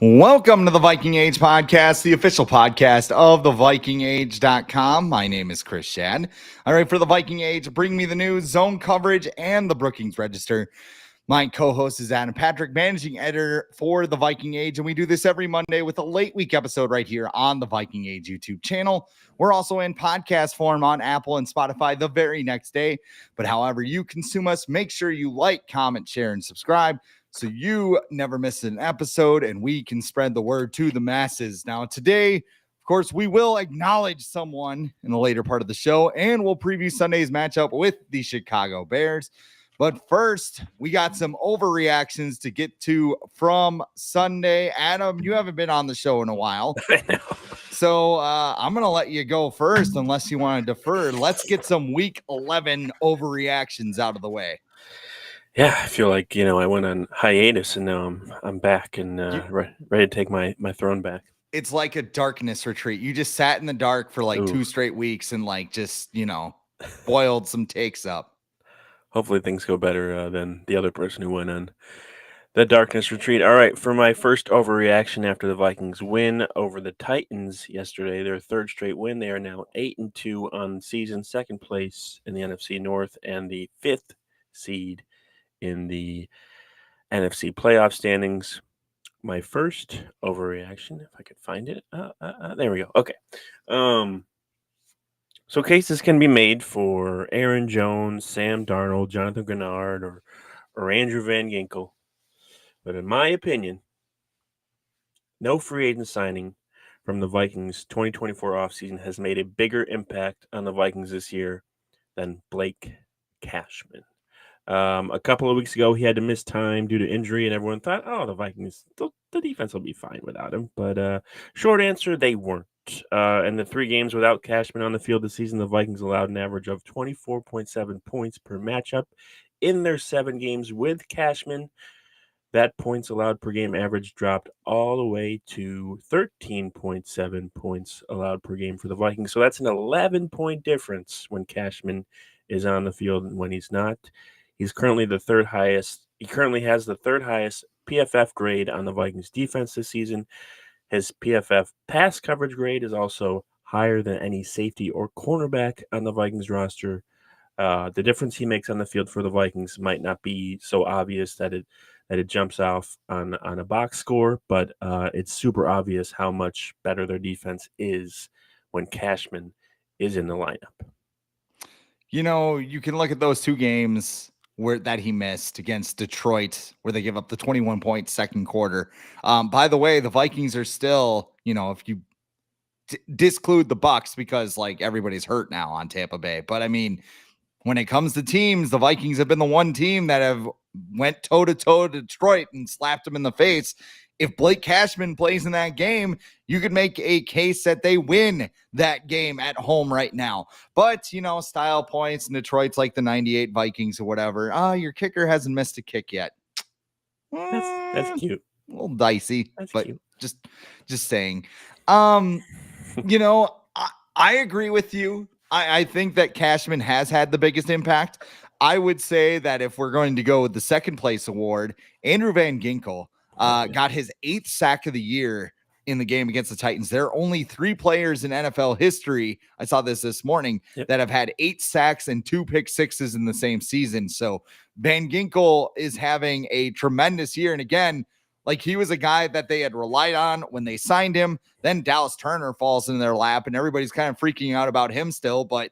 Welcome to the Viking Age podcast, the official podcast of the VikingAge.com. My name is Chris Schad. All right, for the Viking Age, bring me the news, zone coverage, and the Brookings Register. My co-host is Adam Patrick, managing editor for the Viking Age, and we do this every Monday with a late week episode right here on the Viking Age YouTube channel. We're also in podcast form on Apple and Spotify the very next day. But however you consume us, make sure you like, comment, share, and subscribe so you never miss an episode and we can spread the word to the masses. Now, today, of course, we will acknowledge someone in the later part of the show, and we'll preview Sunday's matchup with the Chicago Bears. But first, we got some overreactions to get to from Sunday. Adam, you haven't been on the show in a while. I know. So I'm going to let you go first unless you want to defer. Let's get some week 11 overreactions out of the way. Yeah, I feel like, I went on hiatus and now I'm back and ready to take my throne back. It's like a darkness retreat. You just sat in the dark for like 2 straight weeks and boiled some takes up. Hopefully things go better than the other person who went on the darkness retreat. All right, for my first overreaction after the Vikings win over the Titans yesterday, their third straight win, they are now 8-2 on season, second place in the NFC North and the 5th seed in the NFC playoff standings. My first overreaction, if I could find it. There we go. Okay. So cases can be made for Aaron Jones, Sam Darnold, Jonathan Grenard, or Andrew Van Ginkel. But in my opinion, no free agent signing from the Vikings 2024 offseason has made a bigger impact on the Vikings this year than Blake Cashman. A couple of weeks ago, he had to miss time due to injury, and everyone thought, the Vikings, the defense will be fine without him. But short answer, they weren't. In the 3 games without Cashman on the field this season, the Vikings allowed an average of 24.7 points per matchup. In their 7 games with Cashman, that points allowed per game average dropped all the way to 13.7 points allowed per game for the Vikings. So that's an 11-point difference when Cashman is on the field and when he's not. He's currently the third highest. He currently has the third highest PFF grade on the Vikings defense this season. His PFF pass coverage grade is also higher than any safety or cornerback on the Vikings roster. The difference he makes on the field for the Vikings might not be so obvious that it jumps off on a box score, but it's super obvious how much better their defense is when Cashman is in the lineup. You can look at those 2 games that he missed against Detroit, where they give up the 21-point second quarter. By the way, the Vikings are still, if you disclude the Bucs, because like everybody's hurt now on Tampa Bay. But I mean, when it comes to teams, the Vikings have been the one team that have went toe-to-toe to Detroit and slapped them in the face. If Blake Cashman plays in that game, you could make a case that they win that game at home right now. But, style points, and Detroit's like the 98 Vikings or whatever. Your kicker hasn't missed a kick yet. That's cute. A little dicey, That's but cute. Just saying. I agree with you. I think that Cashman has had the biggest impact. I would say that if we're going to go with the second place award, Andrew Van Ginkel got his 8th sack of the year in the game against the Titans. There are only 3 players in NFL history, I saw this morning, that have had 8 sacks and 2 pick sixes in the same season. So Van Ginkel is having a tremendous year. And again, like, he was a guy that they had relied on when they signed him. Then Dallas Turner falls in their lap and everybody's kind of freaking out about him still. But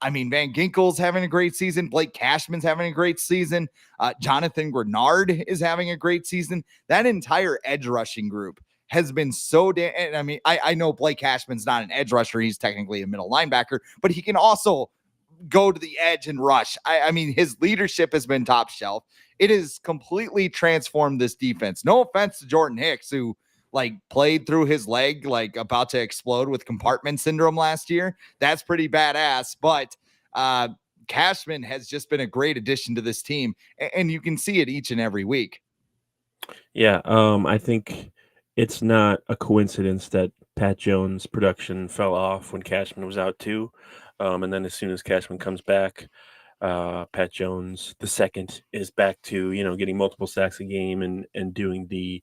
I mean, Van Ginkel's having a great season. Blake Cashman's having a great season. Jonathan Grenard is having a great season. That entire edge rushing group has been so damn. I mean, I know Blake Cashman's not an edge rusher. He's technically a middle linebacker, but he can also go to the edge and rush. I mean, his leadership has been top shelf. It has completely transformed this defense. No offense to Jordan Hicks, who played through his leg, about to explode with compartment syndrome last year. That's pretty badass. But Cashman has just been a great addition to this team, and you can see it each and every week. Yeah, I think it's not a coincidence that Pat Jones' production fell off when Cashman was out too. And then as soon as Cashman comes back, Pat Jones the second is back to getting multiple sacks a game and doing the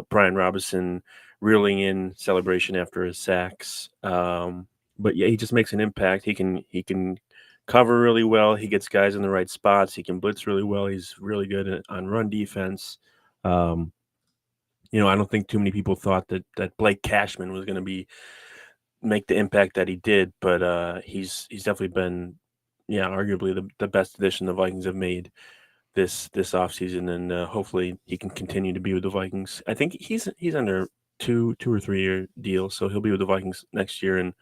Brian Robinson reeling in celebration after his sacks. But yeah, he just makes an impact. He can cover really well. He gets guys in the right spots. He can blitz really well. He's really good on run defense. I don't think too many people thought that Blake Cashman was going to make the impact that he did, but he's definitely been, arguably the best addition the Vikings have made this offseason, and hopefully he can continue to be with the Vikings. I think he's under two or 3 year deal, so he'll be with the Vikings next year, and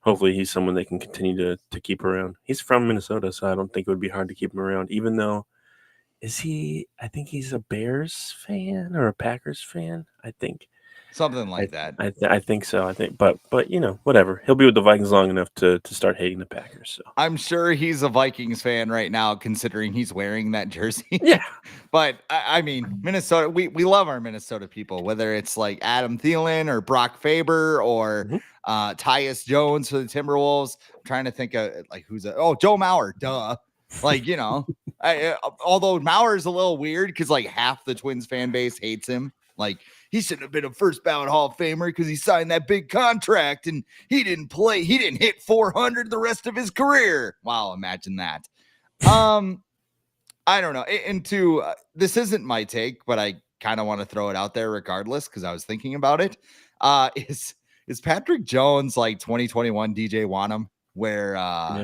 hopefully he's someone they can continue to keep around. He's from Minnesota, so I don't think it would be hard to keep him around, even though I think he's a Bears fan or a Packers fan. I think Something like that. I think so. I think, but whatever. He'll be with the Vikings long enough to start hating the Packers. So I'm sure he's a Vikings fan right now, considering he's wearing that jersey. Yeah. But I mean, Minnesota, we love our Minnesota people, whether it's like Adam Thielen or Brock Faber or Tyus Jones for the Timberwolves. I'm trying to think of like Joe Mauer, duh. Like, although Mauer is a little weird because like half the Twins fan base hates him. Like, he shouldn't have been a first ballot Hall of Famer because he signed that big contract and he didn't play. He didn't hit 400 the rest of his career. Wow, imagine that. I don't know. This isn't my take, but I kind of want to throw it out there regardless because I was thinking about it. Is Patrick Jones like 2021 DJ Wanham, where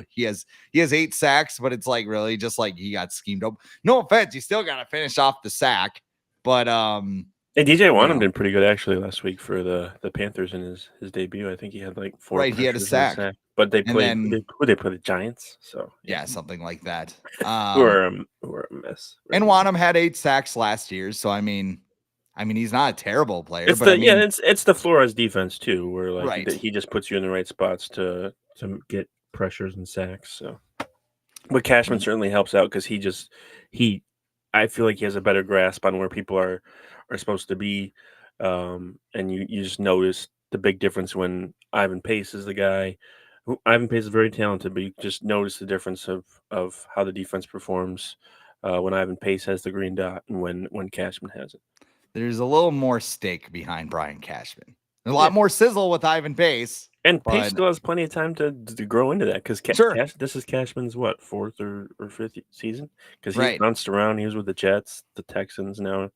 he has 8 sacks, but it's like really just like he got schemed up. No offense, you still got to finish off the sack, but Hey, DJ Wanham did pretty good actually last week for the Panthers in his debut. I think he had like 4. Right, he had a sack. But they played who they play the Giants, so yeah, something like that. Who are a mess. Right, and Wanham had 8 sacks last year, so I mean, he's not a terrible player. It's it's the Flores defense too, where like he just puts you in the right spots to get pressures and sacks. So, but Cashman certainly helps out because I feel like he has a better grasp on where people are supposed to be, and you just notice the big difference when Ivan Pace is the guy. Ivan Pace is very talented, but you just notice the difference of how the defense performs when Ivan Pace has the green dot and when Cashman has it. There's a little more stake behind Brian Cashman. There's a lot more sizzle with Ivan Pace. And Pace still has plenty of time to grow into that because this is Cashman's 4th or 5th season because he's bounced around. He was with the Jets, the Texans. Now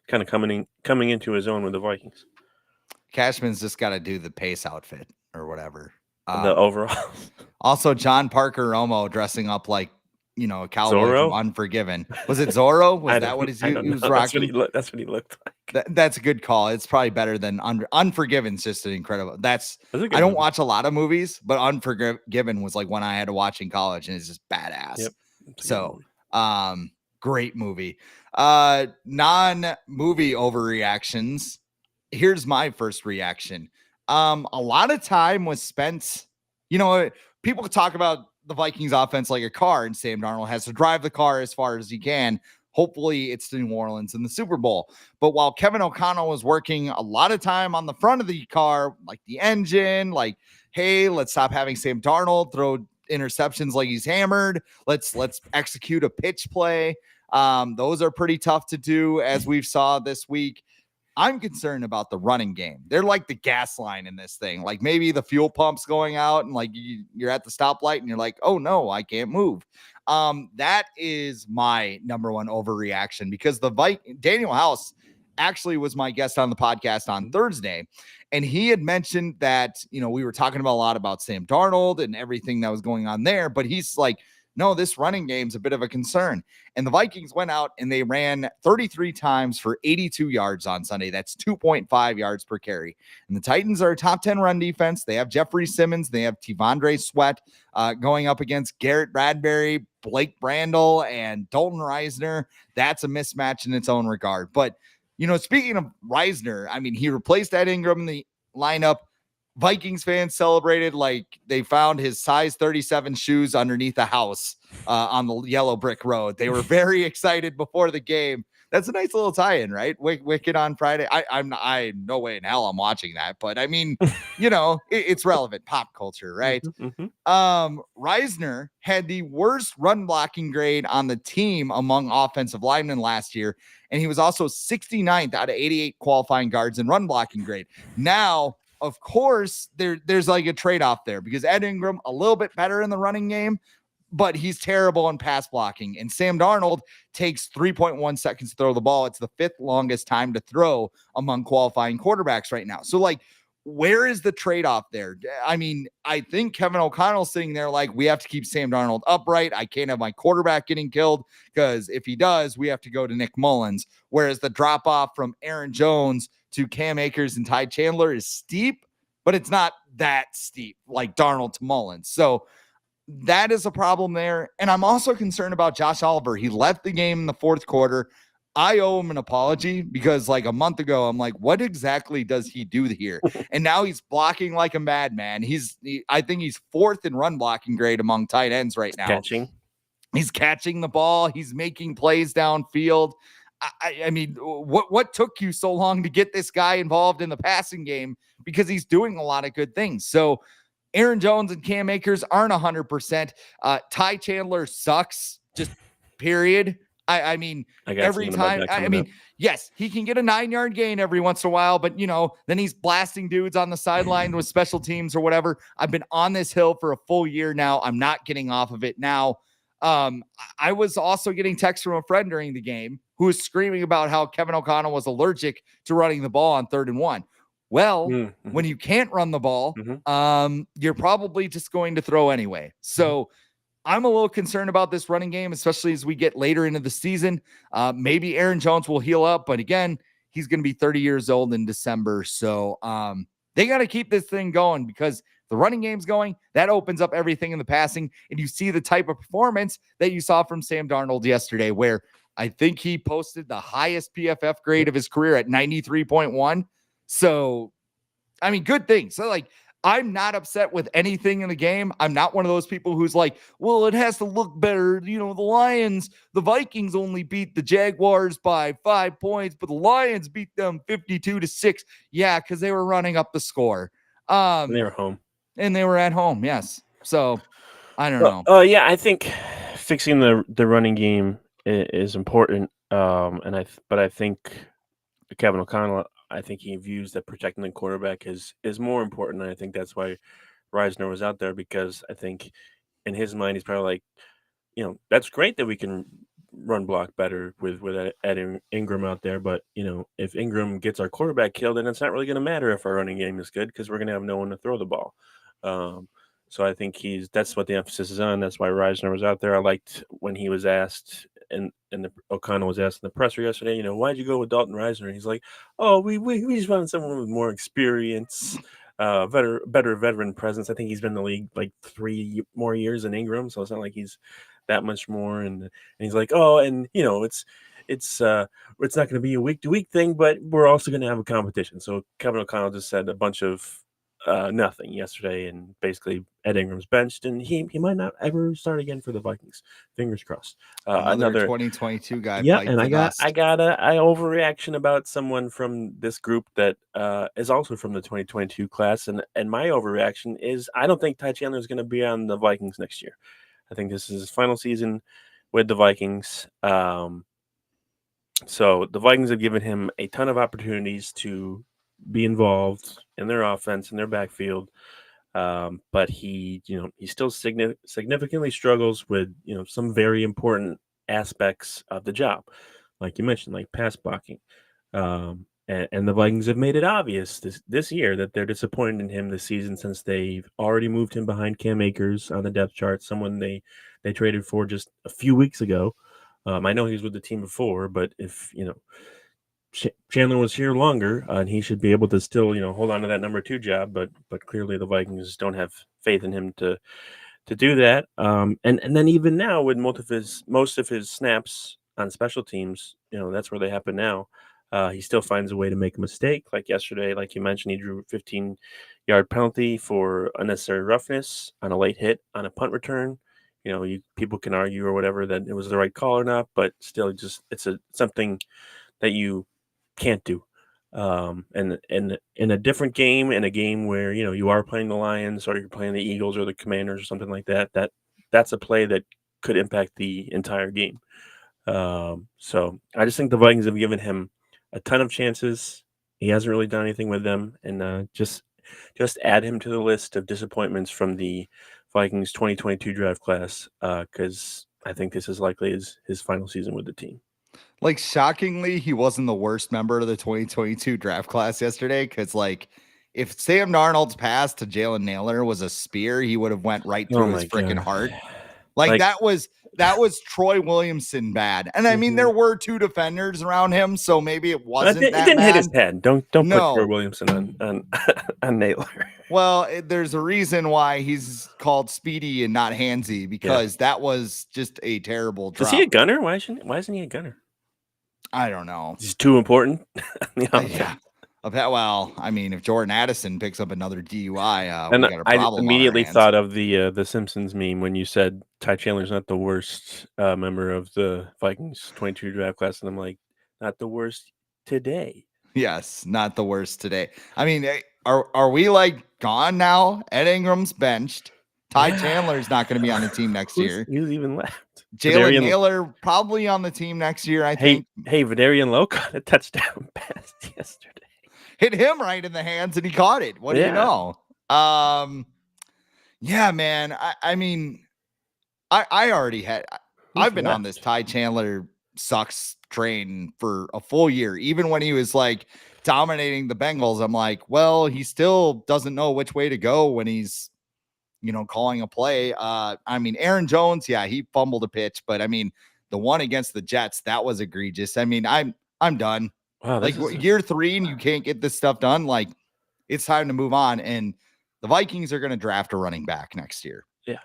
kind of coming into his own with the Vikings. Cashman's just got to do the Pace outfit or whatever. The overall. Also, John Parker Romo dressing up like a cowboy Zorro? from Unforgiven. Was it Zorro? Was that what he was rocking? That's what he looked like. That's a good call. It's probably better than Unforgiven's just an incredible. I don't watch a lot of movies, but Unforgiven was like one I had to watch in college, and it's just badass. Yep. So, great movie. Non-movie overreactions. Here's my first reaction. A lot of time was spent, people talk about the Vikings offense like a car, and Sam Darnold has to drive the car as far as he can. Hopefully it's to New Orleans in the Super Bowl. But while Kevin O'Connell was working a lot of time on the front of the car, like the engine, like, hey, let's stop having Sam Darnold throw interceptions like he's hammered. Let's execute a pitch play. Those are pretty tough to do, as we've saw this week. I'm concerned about the running game. They're like the gas line in this thing. Like maybe the fuel pump's going out and like you're at the stoplight and you're like, oh no, I can't move. That is my number one overreaction because Daniel House actually was my guest on the podcast on Thursday. And he had mentioned that, we were talking about a lot about Sam Darnold and everything that was going on there, but he's like, no, this running game's a bit of a concern. And the Vikings went out and they ran 33 times for 82 yards on Sunday. That's 2.5 yards per carry. And the Titans are a top 10 run defense. They have Jeffrey Simmons. They have Tivandre Sweat going up against Garrett Bradbury, Blake Brandel, and Dalton Reisner. That's a mismatch in its own regard. But, speaking of Reisner, I mean, he replaced Ed Ingram in the lineup. Vikings fans celebrated like they found his size 37 shoes underneath a house on the yellow brick road. They were very excited before the game. that's a nice little tie-in, right? Wicked on Friday. I no way in hell I'm watching that, but I mean, it's relevant pop culture, right? Mm-hmm. Reisner had the worst run blocking grade on the team among offensive linemen last year, and he was also 69th out of 88 qualifying guards in run blocking grade. Now, of course, there's like a trade-off there because Ed Ingram a little bit better in the running game, but he's terrible in pass blocking. And Sam Darnold takes 3.1 seconds to throw the ball. It's the fifth longest time to throw among qualifying quarterbacks right now. So, like, where is the trade-off there? I mean, I think Kevin O'Connell's sitting there like, we have to keep Sam Darnold upright. I can't have my quarterback getting killed because if he does, we have to go to Nick Mullins. Whereas the drop-off from Aaron Jones to Cam Akers and Ty Chandler is steep, but it's not that steep like Darnold to Mullins. So that is a problem there. And I'm also concerned about Josh Oliver. He left the game in the fourth quarter. I owe him an apology because like a month ago, I'm like, what exactly does he do here? And now he's blocking like a madman. I think he's fourth in run blocking grade among tight ends right now. He's catching the ball. He's making plays downfield. I mean, what took you so long to get this guy involved in the passing game? Because he's doing a lot of good things. So Aaron Jones and Cam Akers aren't 100%. Ty Chandler sucks, just period. I mean, every time, yes, he can get a 9-yard gain every once in a while, but, then he's blasting dudes on the sideline with special teams or whatever. I've been on this hill for a full year now. I'm not getting off of it now. I was also getting texts from a friend during the game who was screaming about how Kevin O'Connell was allergic to running the ball on 3rd and 1. Well, when you can't run the ball, you're probably just going to throw anyway. So I'm a little concerned about this running game, especially as we get later into the season. Maybe Aaron Jones will heal up, but again, he's going to be 30 years old in December. So they got to keep this thing going because the running game's going. That opens up everything in the passing. And you see the type of performance that you saw from Sam Darnold yesterday, where I think he posted the highest PFF grade of his career at 93.1. So, I mean, good things. So, like, I'm not upset with anything in the game. I'm not one of those people who's like, well, it has to look better. The Vikings only beat the Jaguars by 5 points, but the Lions beat them 52-6. Yeah, because they were running up the score. And they were home. And they were at home, yes. So, I don't know. Oh, yeah, I think fixing the running game is important. But I think Kevin O'Connell, I think he views that protecting the quarterback is more important. And I think that's why Reisner was out there, because I think in his mind, he's probably like, that's great that we can run block better with Ed Ingram out there. But, if Ingram gets our quarterback killed, then it's not really going to matter if our running game is good because we're going to have no one to throw the ball. So I think that's what the emphasis is on. That's why Reisner was out there. I liked when he was asked and O'Connell was asked in the presser yesterday, why'd you go with Dalton Reisner? And he's like, oh, we just wanted someone with more experience, better veteran presence. I think he's been in the league like 3 more years than Ingram, so it's not like he's that much more. And he's like, oh, and it's not going to be a week to week thing, but we're also going to have a competition. So Kevin O'Connell just said a bunch of nothing yesterday, and basically Ed Ingram's benched, and he might not ever start again for the Vikings. Fingers crossed. Another 2022 guy. Yeah, and I got an overreaction about someone from this group that is also from the 2022 class, and my overreaction is I don't think Ty Chandler is going to be on the Vikings next year. I think this is his final season with the Vikings. So the Vikings have given him a ton of opportunities to be involved in their offense, in their backfield. But he still significantly struggles with, some very important aspects of the job. Like you mentioned, like pass blocking. And the Vikings have made it obvious this year that they're disappointed in him this season, since they've already moved him behind Cam Akers on the depth chart, someone they traded for just a few weeks ago. I know he was with the team before, but if, Chandler was here longer, and he should be able to still, hold on to that number 2 job, but clearly the Vikings don't have faith in him to do that. And then even now, with most of his snaps on special teams, that's where they happen now. He still finds a way to make a mistake. Like yesterday, like you mentioned, he drew a 15-yard penalty for unnecessary roughness on a late hit on a punt return. people can argue or whatever that it was the right call or not, but still, just it's something that you can't do. And in a different game, in a game where you are playing the Lions or you're playing the Eagles or the Commanders or something like that, that's a play that could impact the entire game. So I just think the Vikings have given him a ton of chances. He hasn't really done anything with them, and just add him to the list of disappointments from the Vikings 2022 draft class, because I think this is likely his final season with the team. Like, shockingly, he wasn't the worst member of the 2022 draft class yesterday, because, like, if Sam Darnold's pass to Jalen Nailor was a spear, he would have went right through his freaking heart. Like, that was Troy Williamson bad. And I mean, there were two defenders around him, so maybe it wasn't it that didn't bad. hit his head. Don't put Troy Williamson on Nailor. Well, there's a reason why he's called Speedy and not Handsy, because that was just a terrible drop. Is he a gunner? Why isn't he a gunner? I don't know. He's too important. Yeah. Well, I mean, if Jordan Addison picks up another DUI, and we got a problem. I immediately thought of the Simpsons meme when you said Ty Chandler's not the worst member of the Vikings 22 draft class, and I'm like, not the worst today. Yes, not the worst today. I mean, are we like gone now? Ed Ingram's benched. Ty Chandler's not going to be on the team next year. Who's even left? Jalen Nailor probably on the team next year, I think. Hey, Vidarian Lowe caught a touchdown pass yesterday. Hit him right in the hands and he caught it. What do you know? Yeah, man. I mean, I already had. I've been on this Ty Chandler sucks train for a full year. Even when he was like dominating the Bengals, I'm like, well, he still doesn't know which way to go when he's, calling a play. I mean, Aaron Jones, yeah, he fumbled a pitch, but I mean, the one against the Jets, that was egregious. I mean, I'm done. Wow, like year 3 and you can't get this stuff done. Like, it's time to move on. And the Vikings are going to draft a running back next year. Yeah.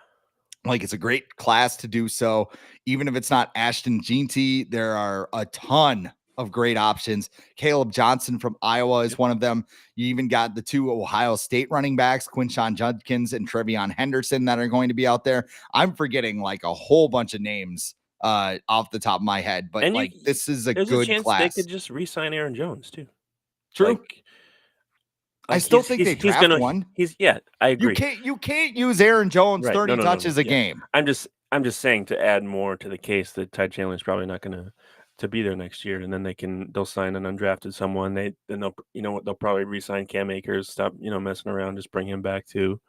Like, it's a great class to do so. Even if it's not Ashton Jeanty, there are a ton of great options. Caleb Johnson from Iowa is one of them. You even got the 2 Ohio State running backs, Quinshon Judkins and Trevion Henderson, that are going to be out there. I'm forgetting like a whole bunch of names off the top of my head, but this is a good class. They could just re-sign Aaron Jones too. True. I still think they draft one. I agree. You can't use Aaron Jones 30 touches a game. I'm just saying, to add more to the case that Ty Chandler is probably not going to be there next year, and then they'll sign an undrafted someone. They'll probably re-sign Cam Akers. Stop messing around. Just bring him back too.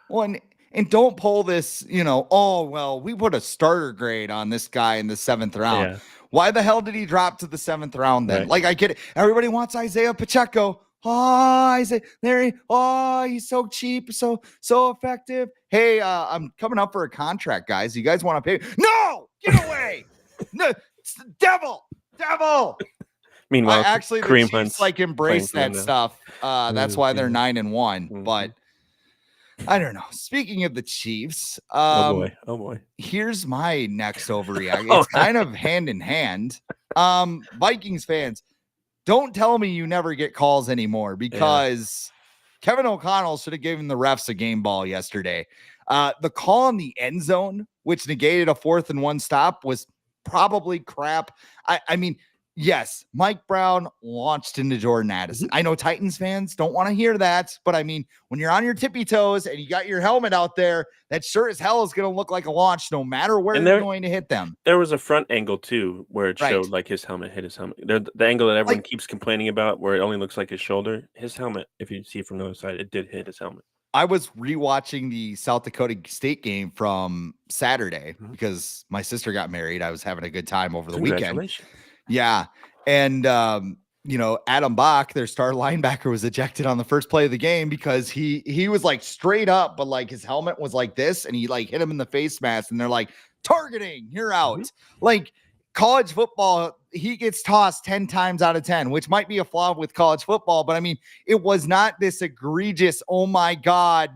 Well, and don't pull this. Oh well, we put a starter grade on this guy in the 7th round. Yeah. Why the hell did he drop to the 7th round then? Right. Like, I get it. Everybody wants Isaiah Pacheco. Oh, he's so cheap, so effective. Hey, I'm coming up for a contract, guys. You guys want to pay? No, get away. No, it's the devil. Meanwhile, actually, the Chiefs embrace that stuff. That's why they're 9-1. Mm-hmm. But I don't know. Speaking of the Chiefs, oh boy. Here's my next overreact. It's kind of hand in hand. Vikings fans, don't tell me you never get calls anymore, because Kevin O'Connell should have given the refs a game ball yesterday. The call in the end zone, which negated a 4th and 1 stop, was probably crap. I mean, yes, Mike Brown launched into Jordan Addison. I know Titans fans don't want to hear that, but I mean, when you're on your tippy toes and you got your helmet out there, that sure as hell is going to look like a launch no matter where you're going to hit them. There was a front angle too where it showed like his helmet hit his helmet. The angle that everyone keeps complaining about, where it only looks like his shoulder, his helmet, if you see it from the other side, it did hit his helmet. I was rewatching the South Dakota State game from Saturday because my sister got married. I was having a good time over the weekend. Yeah. And, Adam Bach, their star linebacker, was ejected on the first play of the game because he was like straight up, but like his helmet was like this, and he like hit him in the face mask, and they're like, targeting, you're out. Like, college football, he gets tossed 10 times out of 10, which might be a flaw with college football. But I mean, it was not this egregious, oh my God,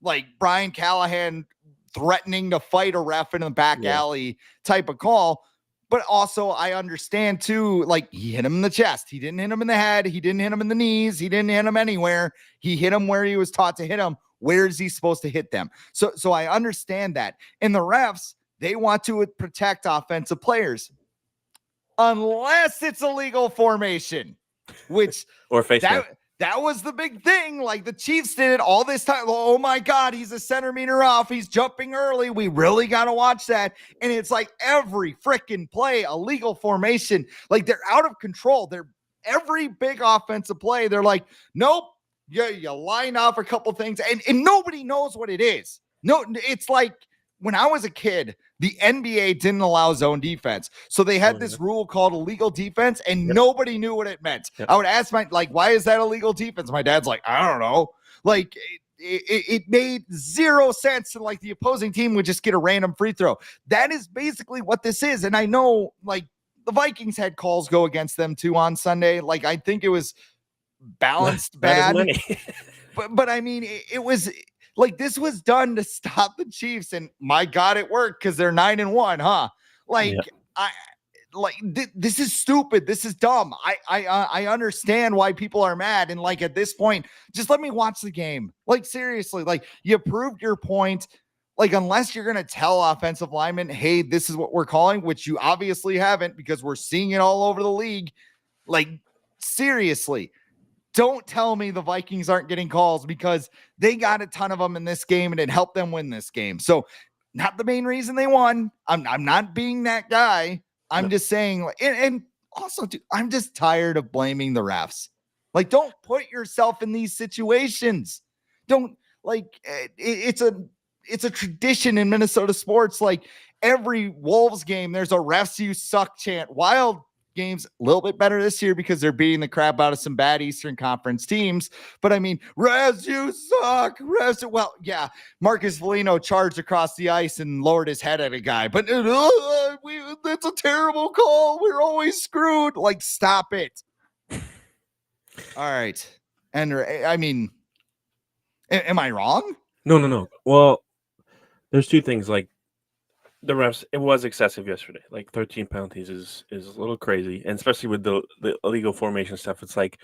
like Brian Callahan threatening to fight a ref in the back alley type of call. But also, I understand too, like, he hit him in the chest. He didn't hit him in the head. He didn't hit him in the knees. He didn't hit him anywhere. He hit him where he was taught to hit him. Where is he supposed to hit them? So I understand that. And the refs, they want to protect offensive players unless it's a legal formation, which or face mask. That was the big thing. Like the Chiefs did it all this time. Oh my God, he's a centimeter off. He's jumping early. We really got to watch that. And it's like every freaking play, a legal formation. Like they're out of control. They're every big offensive play. They're like, nope. You line off a couple things and nobody knows what it is. No, it's like when I was a kid, the NBA didn't allow zone defense. So they had this rule called illegal defense, and nobody knew what it meant. I would ask why is that illegal defense? My dad's like, I don't know. Like, it made zero sense. And like the opposing team would just get a random free throw. That is basically what this is. And I know like the Vikings had calls go against them too on Sunday. Like, I think it was balanced bad. but I mean, it was like this was done to stop the Chiefs, and my God, it worked because they're 9-1, huh? Like this is stupid. This is dumb. I understand why people are mad, and like at this point, just let me watch the game. Like seriously, like you proved your point. Like unless you're gonna tell offensive linemen, hey, this is what we're calling, which you obviously haven't because we're seeing it all over the league. Like seriously. Don't tell me the Vikings aren't getting calls because they got a ton of them in this game and it helped them win this game. So not the main reason they won. I'm not being that guy. I'm just saying, and also, dude, I'm just tired of blaming the refs. Like, don't put yourself in these situations. Don't like it's a tradition in Minnesota sports. Like every Wolves game, there's a refs you suck chant. Wild games a little bit better this year because they're beating the crap out of some bad Eastern Conference teams. But I mean, refs, you suck. Refs, well, yeah, Marcus Foligno charged across the ice and lowered his head at a guy, but that's a terrible call. We're always screwed. Like, stop it. All right. And I mean, am I wrong? No. Well, there's two things. Like, the refs, it was excessive yesterday. Like 13 penalties is a little crazy, and especially with the illegal formation stuff. It's like,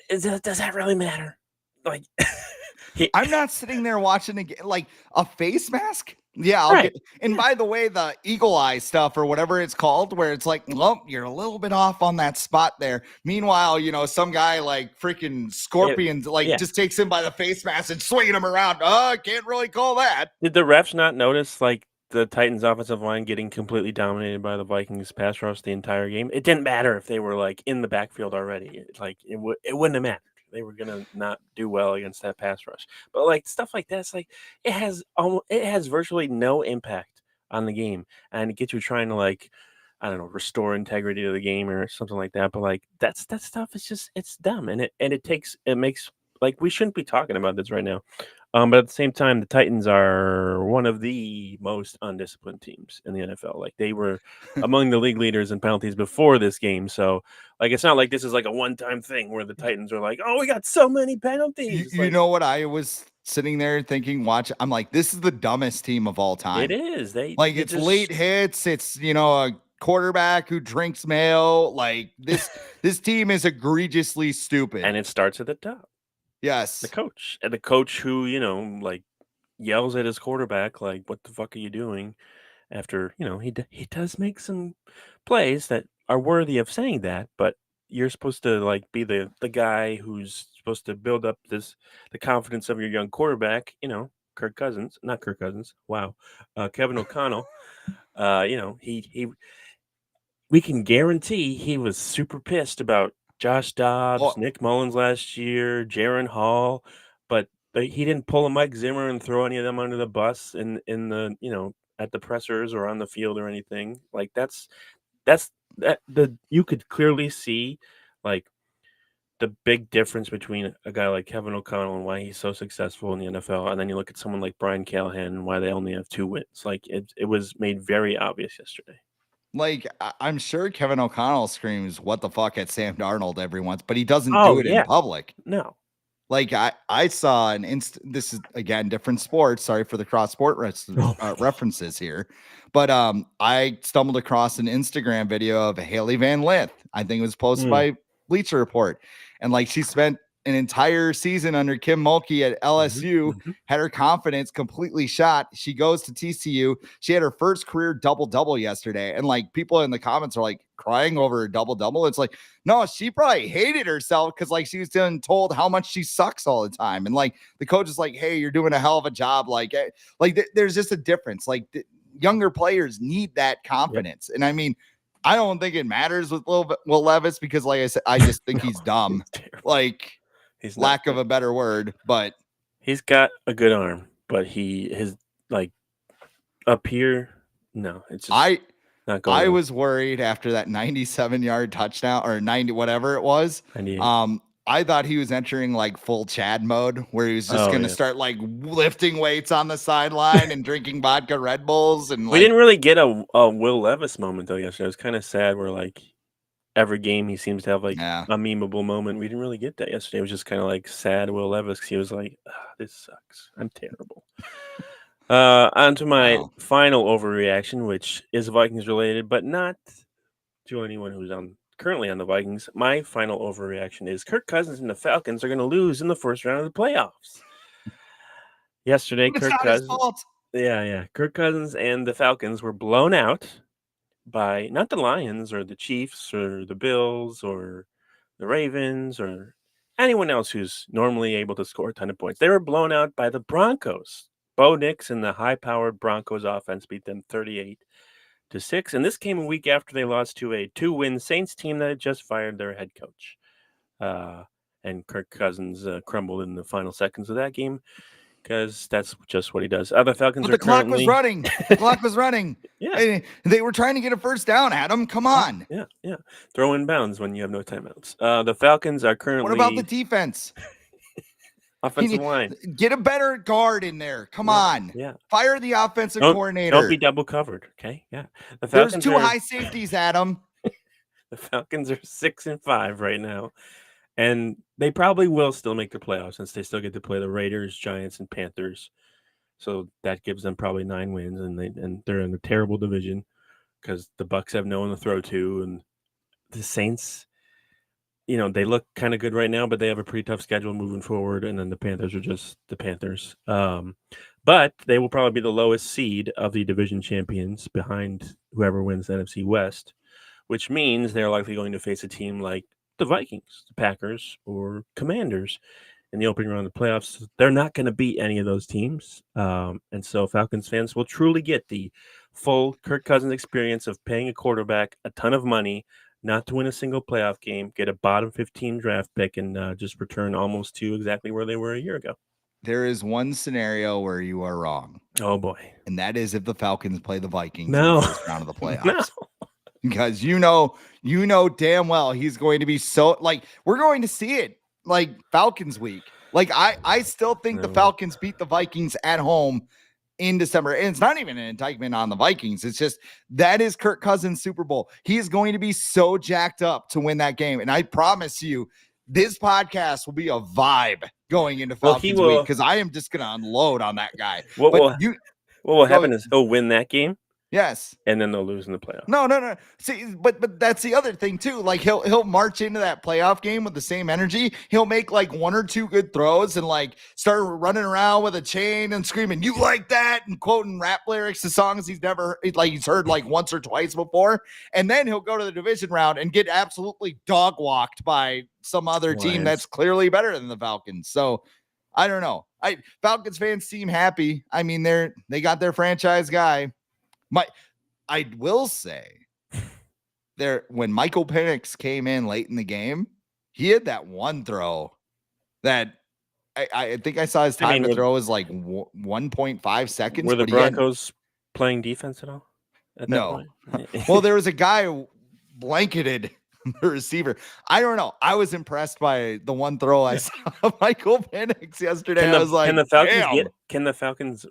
does that really matter? Like, I'm not sitting there watching like a face mask. Yeah, I'll get. And by the way, the eagle eye stuff or whatever it's called, where it's like, well, you're a little bit off on that spot there. Meanwhile, you know, some guy like freaking Scorpions just takes him by the face mask and swinging him around. I can't really call that. Did the refs not notice like the Titans' offensive line getting completely dominated by the Vikings pass rush the entire game? It didn't matter if they were like in the backfield already. Like it wouldn't have mattered. They were gonna not do well against that pass rush. But like stuff like that, it's like it has virtually no impact on the game, and it gets you trying to like, I don't know, restore integrity to the game or something like that. But like that stuff is just, it's dumb, and it makes like, we shouldn't be talking about this right now. But at the same time, the Titans are one of the most undisciplined teams in the NFL. Like they were among the league leaders in penalties before this game. So like, it's not like this is like a one-time thing where the Titans are like, oh, we got so many penalties. You know what I was sitting there thinking, I'm like, this is the dumbest team of all time. It is. It's late hits. It's, you know, a quarterback who drinks mayo. Like this team is egregiously stupid. And it starts at the top. Yes. The coach who, you know, like yells at his quarterback, like, what the fuck are you doing? After, you know, he does make some plays that are worthy of saying that, but you're supposed to like be the guy who's supposed to build up the confidence of your young quarterback, you know, not Kirk Cousins. Wow. Kevin O'Connell. You know, we can guarantee he was super pissed about Josh Dobbs, Nick Mullins last year, Jaron Hall, but he didn't pull a Mike Zimmer and throw any of them under the bus in the, you know, at the pressers or on the field or anything. Like you could clearly see like the big difference between a guy like Kevin O'Connell and why he's so successful in the NFL, and then you look at someone like Brian Callahan and why they only have 2 wins. Like it was made very obvious yesterday. Like, I'm sure Kevin O'Connell screams "what the fuck" at Sam Darnold every once, but he doesn't do it in public. No. Like I saw this is again different sports. Sorry for the cross sport references here, but I stumbled across an Instagram video of Haley Van Lith. I think it was posted by Bleacher Report, and like she spent an entire season under Kim Mulkey at LSU, had her confidence completely shot. She goes to TCU. She had her first career double-double yesterday. And like people in the comments are like crying over a double-double. It's like, no, she probably hated herself because like she was being told how much she sucks all the time. And like the coach is like, hey, you're doing a hell of a job. Like there's just a difference. Like younger players need that confidence. Yep. And I mean, I don't think it matters with Will Levis because like I said, I just think he's dumb. Like, he's lack of a better word, but he's got a good arm, but his like up here, no, it's just not going. I was worried after that 97-yard touchdown or 90 whatever it was. 98. I thought he was entering like full Schad mode where he was just going to start like lifting weights on the sideline and drinking vodka Red Bulls. And we didn't really get a Will Levis moment though yesterday. It was kind of sad where like every game he seems to have like a memeable moment. We didn't really get that yesterday. It was just kind of like sad Will Levis because he was like, this sucks. I'm terrible. On to my final overreaction, which is Vikings related, but not to anyone who's currently on the Vikings. My final overreaction is Kirk Cousins and the Falcons are going to lose in the first round of the playoffs. Yesterday, Kirk Cousins. Kirk Cousins and the Falcons were blown out by not the Lions or the Chiefs or the Bills or the Ravens or anyone else who's normally able to score a ton of points. They were blown out by the Broncos. Bo Nix and the high-powered Broncos offense beat them 38-6. And this came a week after they lost to a 2-win Saints team that had just fired their head coach. And Kirk Cousins crumbled in the final seconds of that game because that's just what he does. The Falcons but the clock was running. The clock was running. Yeah. They were trying to get a first down, Adam. Come on. Yeah. Throw in bounds when you have no timeouts. The Falcons are currently... What about the defense? Offensive line. Get a better guard in there. Come on. Yeah. Fire the offensive coordinator. Don't be double covered. Okay. Yeah. There's two high safeties, Adam. The Falcons are 6-5 right now. And they probably will still make the playoffs since they still get to play the Raiders, Giants, and Panthers. So that gives them probably 9 wins, and they're in a terrible division because the Bucs have no one to throw to, and the Saints, they look kind of good right now, but they have a pretty tough schedule moving forward, and then the Panthers are just the Panthers. But they will probably be the lowest seed of the division champions behind whoever wins the NFC West, which means they're likely going to face a team like the Vikings, the Packers, or Commanders in the opening round of the playoffs. They're not going to beat any of those teams. And so Falcons fans will truly get the full Kirk Cousins experience of paying a quarterback a ton of money, not to win a single playoff game, get a bottom 15 draft pick, and just return almost to exactly where they were a year ago. There is one scenario where you are wrong. Oh, boy. And that is if the Falcons play the Vikings in the first round of the playoffs. No. Because you know damn well he's going to be so like we're going to see it like Falcons week. Like I still think the Falcons beat the Vikings at home in December. And it's not even an indictment on the Vikings. It's just that is Kirk Cousins' Super Bowl. He is going to be so jacked up to win that game. And I promise you, this podcast will be a vibe going into Falcons week because I am just going to unload on that guy. What will happen is he'll win that game. Yes. And then they'll lose in the playoffs. No. See, but that's the other thing too. Like he'll march into that playoff game with the same energy. He'll make like 1 or 2 good throws and like start running around with a chain and screaming, "You like that?" and quoting rap lyrics to songs he's heard like once or twice before. And then he'll go to the division round and get absolutely dog walked by some other team that's clearly better than the Falcons. So I don't know. Falcons fans seem happy. I mean, they got their franchise guy. I will say when Michael Penix came in late in the game, he had that one throw that I think I saw his time to throw was like 1.5 seconds. Were the Broncos playing defense at all? No. Well, there was a guy blanketed the receiver. I don't know. I was impressed by the one throw I saw of Michael Penix yesterday. I was like, can the Falcons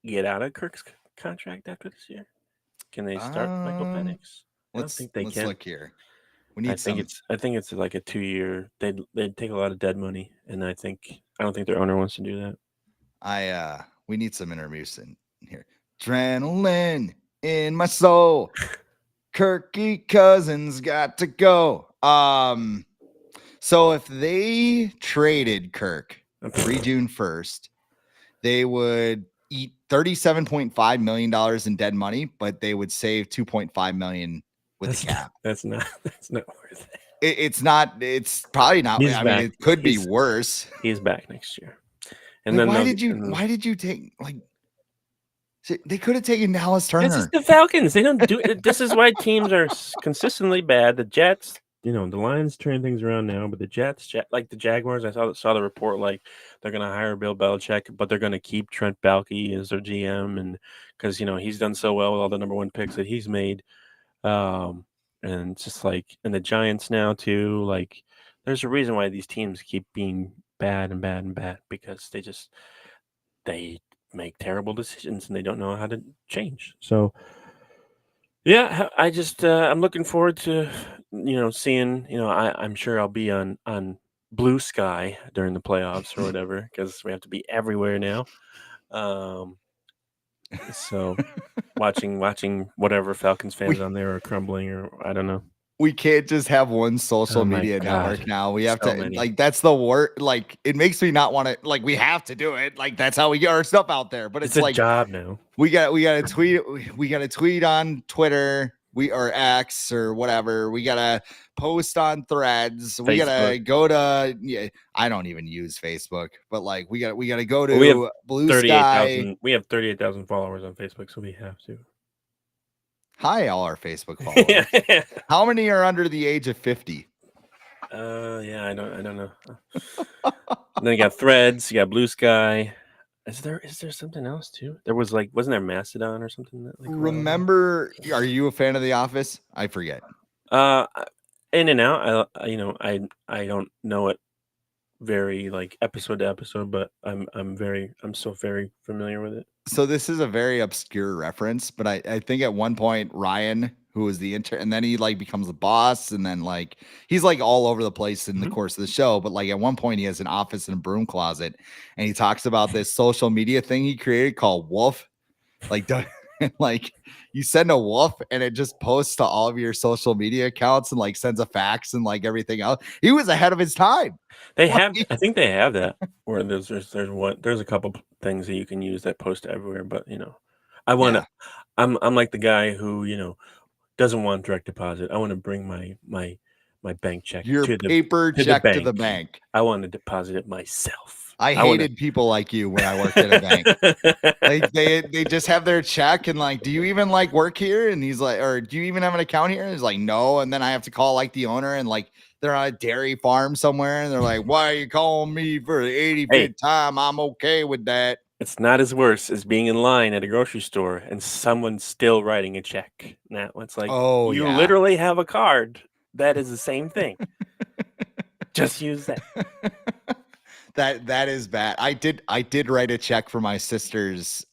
get out of Kirk's contract after this year? Can they start Michael Penix? I don't think they can. Let's look here. We need I think it's like a 2-year. They'd take a lot of dead money, and I don't think their owner wants to do that. We need some intermission here. Adrenaline in my soul. Kirky Cousins got to go. So if they traded Kirk pre-June 1st, they would eat $37.5 million in dead money, but they would save $2.5 million with the cap. That's not worth it. It's not. It's probably not. He's I back. mean, it could be worse. He's back next year. And Like, then why did you take like? They could have taken Dallas Turner. This is the Falcons. They don't do it. This is why teams are consistently bad. The Jets, the Lions turn things around now, but the Jets, like the Jaguars, I saw the report like they're going to hire Bill Belichick, but they're going to keep Trent Baalke as their GM, and because he's done so well with all the number one picks that he's made. And it's just like, and the Giants now too, like there's a reason why these teams keep being bad and bad and bad, because they make terrible decisions and they don't know how to change. So yeah, I just I'm looking forward to seeing, I'm sure I'll be on Blue Sky during the playoffs or whatever, because we have to be everywhere now. So watching whatever Falcons fans on there are crumbling, or I don't know. We can't just have one social media network now. We have to like, that's the word. Like, it makes me not want to, like, we have to do it. Like, that's how we get our stuff out there. But it's a like job now. We got to tweet. We got to tweet on Twitter, or X or whatever. We got to post on Threads. We got to go to. Yeah, I don't even use Facebook, but like we got to go to Blue Sky. We have 38,000 followers on Facebook, so we have to. Hi, all our Facebook followers. Yeah. How many are under the age of 50? Yeah, I don't know. And then you got Threads, you got Blue Sky. Is there something else too? There was wasn't there Mastodon or something? Remember, are you a fan of The Office? I forget. In and out. I don't know it very episode to episode, but I'm so very familiar with it. So this is a very obscure reference, but I think at one point Ryan, who was the intern, and then he becomes the boss, and then he's all over the place in the course of the show. But at one point he has an office and a broom closet, and he talks about this social media thing he created called Wolf. You send a wolf and it just posts to all of your social media accounts and sends a fax and everything else. He was ahead of his time. I think they have that where there's a couple things that you can use that post everywhere, but I'm like the guy who doesn't want direct deposit. I want to bring my bank check, paper check to the bank. I want to deposit it myself. I hated people like you when I worked at a bank. They just have their check and do you even work here? And he's like, or do you even have an account here? And he's like, no. And then I have to call the owner, and they're on a dairy farm somewhere, and they're like, why are you calling me for the 85th time? I'm okay with that. It's not as worse as being in line at a grocery store and someone's still writing a check. Now it's you literally have a card. That is the same thing. Just use that. That is bad. I did write a check for my sister's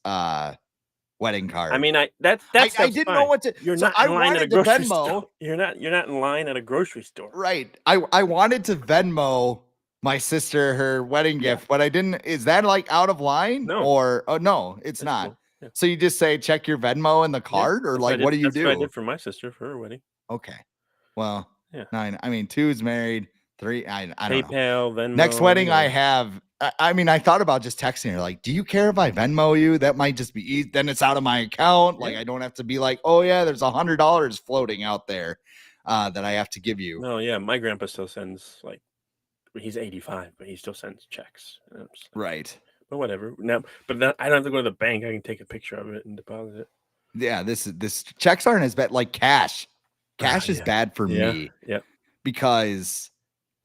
wedding card. I mean, I didn't know what to. You're not in line at a grocery store. You're not in line at a grocery store. Right. I wanted to Venmo my sister her wedding gift, but I didn't. Is that out of line? No. Or no, it's not. Cool. Yeah. So you just say check your Venmo in the card, or what do you do? That's what I did for my sister for her wedding. Okay. Well, 9. I mean, 2 is married. 3, I don't know. PayPal, Venmo. Next wedding I have, I mean, I thought about just texting her, do you care if I Venmo you? That might just be easy. Then it's out of my account. I don't have to be oh yeah, there's $100 floating out there that I have to give you. No, yeah, my grandpa still sends he's 85, but he still sends checks. Right. But whatever. Now, I don't have to go to the bank. I can take a picture of it and deposit it. Yeah, this checks aren't as bad. Cash. Cash is bad for me. Yeah. Because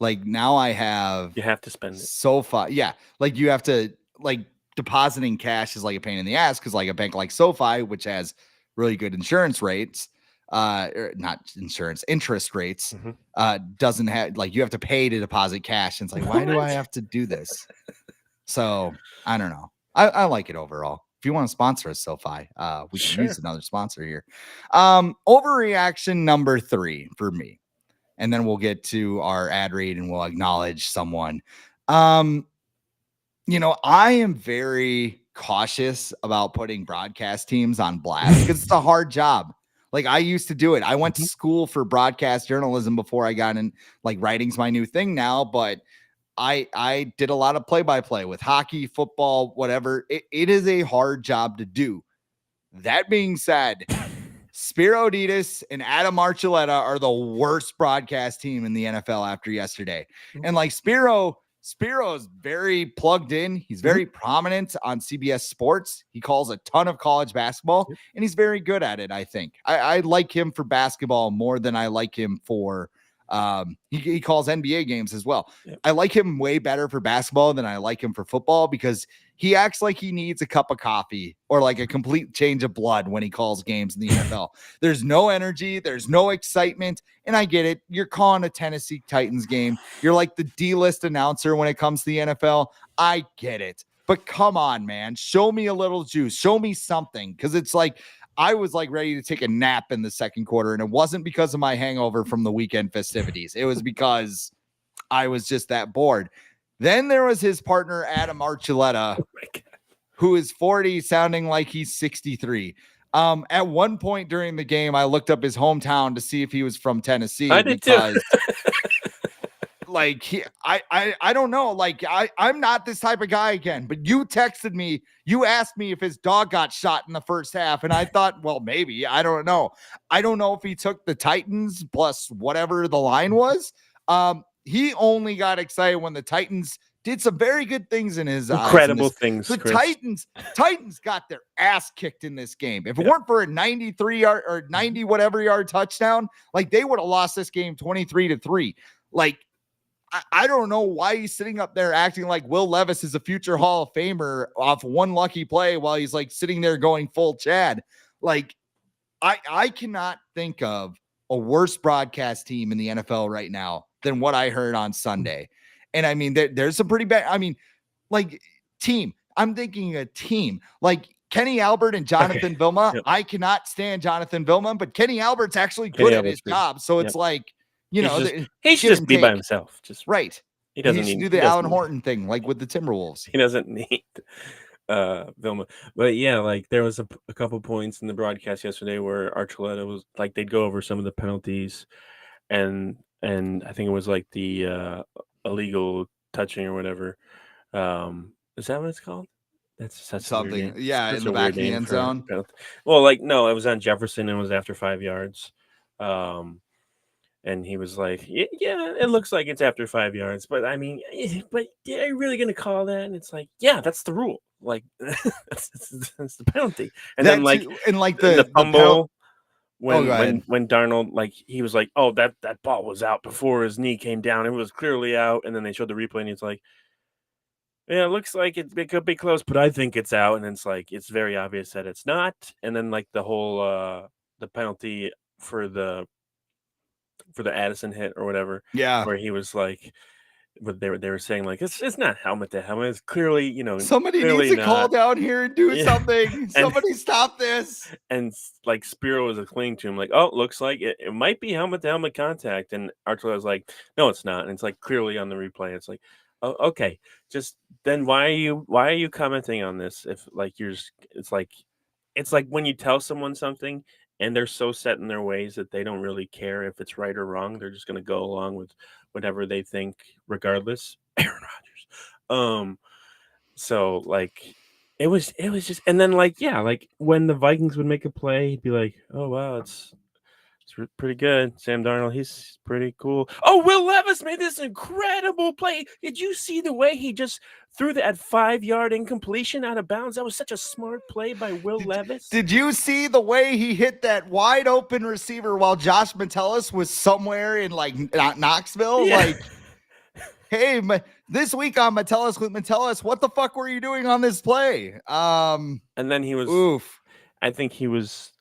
now I have, you have to spend it SoFi. Yeah. You have to depositing cash is a pain in the ass. Cause a bank like SoFi, which has really good insurance rates, not insurance, interest rates, doesn't have you have to pay to deposit cash. And it's why do I have to do this? So I don't know. I like it overall. If you want to sponsor us, SoFi, we can use another sponsor here. Overreaction number 3 for me. And then we'll get to our ad read and we'll acknowledge someone. I am very cautious about putting broadcast teams on blast because it's a hard job. Like I used to do it. I went to Mhm. school for broadcast journalism before I got in. Like writing's my new thing now, but I did a lot of play-by-play with hockey, football, whatever. It is a hard job to do. That being said, Spiro Ditas and Adam Archuleta are the worst broadcast team in the NFL after yesterday. And like Spiro's very plugged in. He's very prominent on CBS Sports. He calls a ton of college basketball, and he's very good at it, I think. I like him for basketball more than I like him for he calls NBA games as well. Yep. I like him way better for basketball than I like him for football because he acts like he needs a cup of coffee or like a complete change of blood when he calls games in the NFL. There's no energy, there's no excitement, and I get it. You're calling a Tennessee Titans game. You're like the D-list announcer when it comes to the NFL. I get it. But come on, man. Show me a little juice. Show me something, because it's like I was like ready to take a nap in the second quarter, and it wasn't because of my hangover from the weekend festivities. It was because I was just that bored. Then there was his partner, Adam Archuleta, who is 40, sounding like he's 63. At one point during the game, I looked up his hometown to see if he was from Tennessee. I did too. Like I don't know. Like I'm not this type of guy again, but you texted me, you asked me if his dog got shot in the first half. And I thought, well, maybe, I don't know. I don't know if he took the Titans plus whatever the line was. He only got excited when the Titans did some very good things in his incredible things. The Chris. Titans got their ass kicked in this game. If it weren't for a 93 yard or 90 whatever yard touchdown, like they would have lost this game 23-3. Like, I don't know why he's sitting up there acting like Will Levis is a future Hall of Famer off one lucky play while he's like sitting there going full Schad. Like, I cannot think of a worse broadcast team in the NFL right now than what I heard on Sunday. And I mean, there's some pretty bad, I mean, like team. I'm thinking a team like Kenny Albert and Jonathan Vilma. Yep. I cannot stand Jonathan Vilma, but Kenny Albert's actually good at his job. So it's like, you know, he should just be by himself. Just right. He doesn't need to do the Alan Horton thing, like with the Timberwolves. He doesn't need Vilma. But yeah, like there was a couple points in the broadcast yesterday where Archuleta was like they'd go over some of the penalties, and I think it was like the illegal touching or whatever. Is that what it's called? That's something. Yeah, in the back of the end zone. Well, like no, it was on Jefferson and it was after 5 yards. And he was like, yeah, it looks like it's after 5 yards. But I mean, but are you really going to call that? And it's like, yeah, that's the rule. Like, that's the penalty. And that then, like, and like the fumble when Darnold, like, he was like, oh, that ball was out before his knee came down. It was clearly out. And then they showed the replay and he's like, yeah, it looks like it could be close, but I think it's out. And then it's like, it's very obvious that it's not. And then, like, the whole, the penalty for the Addison hit or whatever, where he was like, but they were saying like it's not helmet to helmet. It's clearly, you know, somebody needs to call down here and do something. Somebody stop this. And like Spiro was explaining to him like, oh, it looks like it might be helmet to helmet contact, and Archuleta was like, no, it's not, and it's like clearly on the replay. It's like, oh, okay, just then why are you commenting on this if like it's like when you tell someone something and they're so set in their ways that they don't really care if it's right or wrong. They're just going to go along with whatever they think, regardless. Aaron Rodgers. So like, it was just, and then like, yeah, like when the Vikings would make a play, he'd be like, oh wow, it's pretty good. Sam Darnold, he's pretty cool. Oh, Will Levis made this incredible play. Did you see the way he just threw that 5-yard incompletion out of bounds? That was such a smart play by Will Levis. Did you see the way he hit that wide open receiver while Josh Metellus was somewhere in like Knoxville? Yeah. Like, hey, this week on Metellus with Metellus, what the fuck were you doing on this play? And then he was, oof. I think he was,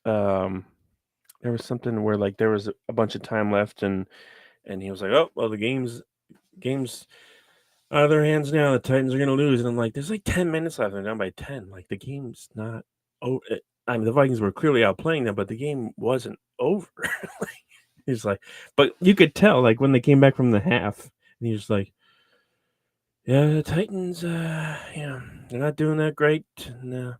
there was something where like there was a bunch of time left and he was like, oh, well, the game's out of their hands now. The Titans are going to lose. And I'm like, there's like 10 minutes left. They're down by 10. Like the game's not over. I mean, the Vikings were clearly outplaying them, but the game wasn't over. Like, he's like, but you could tell like when they came back from the half and he's like, yeah, the Titans, they're not doing that great. And,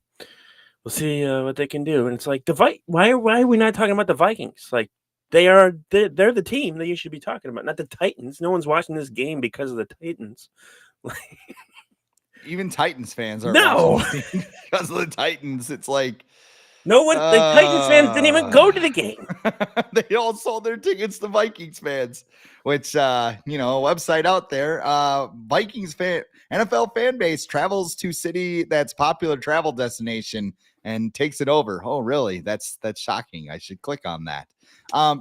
we'll see what they can do. And it's like why are we not talking about the Vikings? Like they're the team that you should be talking about, not the Titans. No one's watching this game because of the Titans. Even Titans fans aren't watching No, this team because of the Titans. It's like no one. The Titans fans didn't even go to the game. they all sold their tickets to Vikings fans, which a website out there. Vikings fan NFL fan base travels to city that's popular travel destination and takes it over. Oh, really? That's shocking. I should click on that.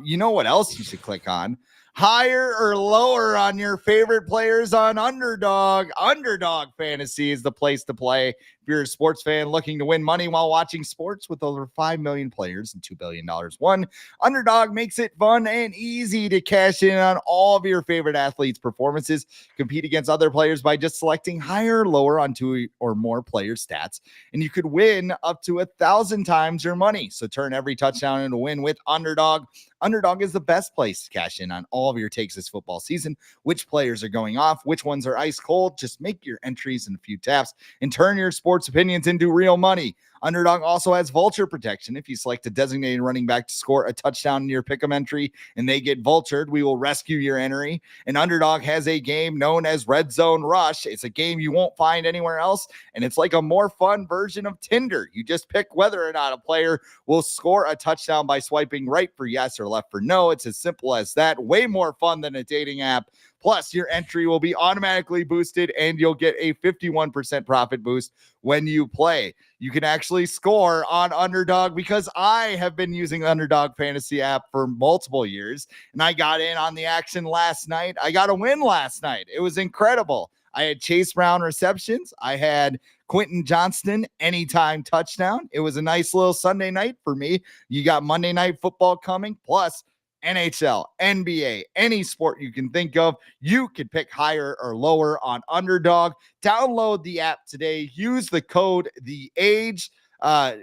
You know what else you should click on? Higher or lower on your favorite players on Underdog. Underdog Fantasy is the place to play. If you're a sports fan looking to win money while watching sports with over 5 million players and $2 billion won, Underdog makes it fun and easy to cash in on all of your favorite athletes' performances. Compete against other players by just selecting higher or lower on 2 or more player stats, and you could win up to 1,000 times your money. So turn every touchdown into a win with Underdog. Underdog is the best place to cash in on all of your takes this football season. Which players are going off, which ones are ice cold. Just make your entries in a few taps and turn your sports opinions into real money. Underdog also has vulture protection. If you select a designated running back to score a touchdown in your pick'em entry and they get vultured, we will rescue your entry. And Underdog has a game known as Red Zone Rush. It's a game you won't find anywhere else, and it's like a more fun version of Tinder. You just pick whether or not a player will score a touchdown by swiping right for yes or left for no. It's as simple as that. Way more fun than a dating app. Plus, your entry will be automatically boosted and you'll get a 51% profit boost when you play. You can actually score on Underdog because I have been using Underdog Fantasy app for multiple years, and I got in on the action last night. I got a win last night. It was incredible. I had Chase Brown receptions. I had Quentin Johnston anytime touchdown. It was a nice little Sunday night for me. You got Monday Night Football coming, plus NHL, NBA, any sport you can think of. You can pick higher or lower on Underdog. Download the app today. Use the code THEAGE.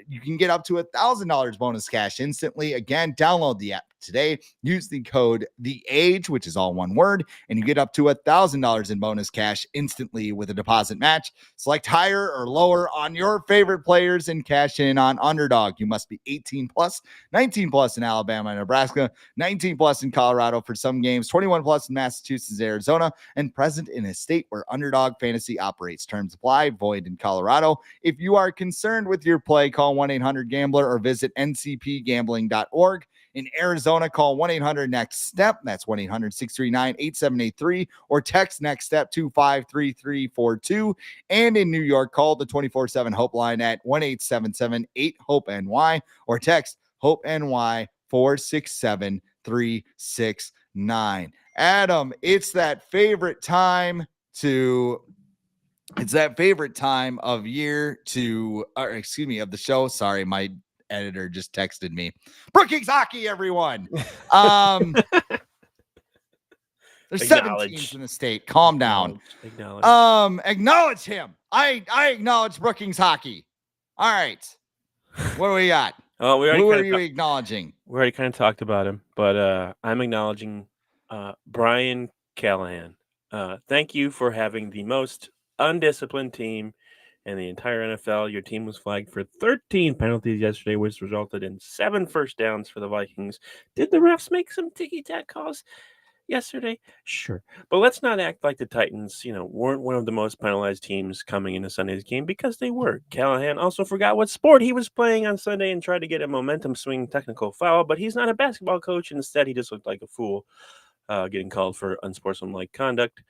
You can get up to $1,000 bonus cash instantly. Again, download the app today. Use the code THEAGE, which is all one word, and you get up to $1,000 in bonus cash instantly with a deposit match. Select higher or lower on your favorite players and cash in on Underdog. You must be 18 plus, 19 plus in Alabama and Nebraska, 19 plus in Colorado for some games, 21 plus in Massachusetts, Arizona, and present in a state where Underdog Fantasy operates. Terms apply. Void in Colorado. If you are concerned with your play, call 1-800-GAMBLER or visit ncpgambling.org. In Arizona, call 1-800-NEXT-STEP. That's 1-800-639-8783 or text NEXT STEP to 53342. And in New York, call the 24/7 Hope line at 1-877-8-HOPE-NY or text HOPE-NY 467-369. Adam, it's that favorite time of year of the show. Sorry, my editor just texted me. Brookings hockey, everyone. There's 7 teams in the state. Calm down. Acknowledge him. I acknowledge Brookings hockey. All right. What do we got? Oh, who are you acknowledging? We already kind of talked about him, but I'm acknowledging Brian Callahan. Thank you for having the most undisciplined team in the entire NFL. Your team was flagged for 13 penalties yesterday, which resulted in 7 first downs for the Vikings. Did the refs make some ticky-tack calls yesterday? Sure. But let's not act like the Titans, weren't one of the most penalized teams coming into Sunday's game, because they were. Callahan also forgot what sport he was playing on Sunday and tried to get a momentum swing technical foul, but he's not a basketball coach. Instead, he just looked like a fool getting called for unsportsmanlike conduct.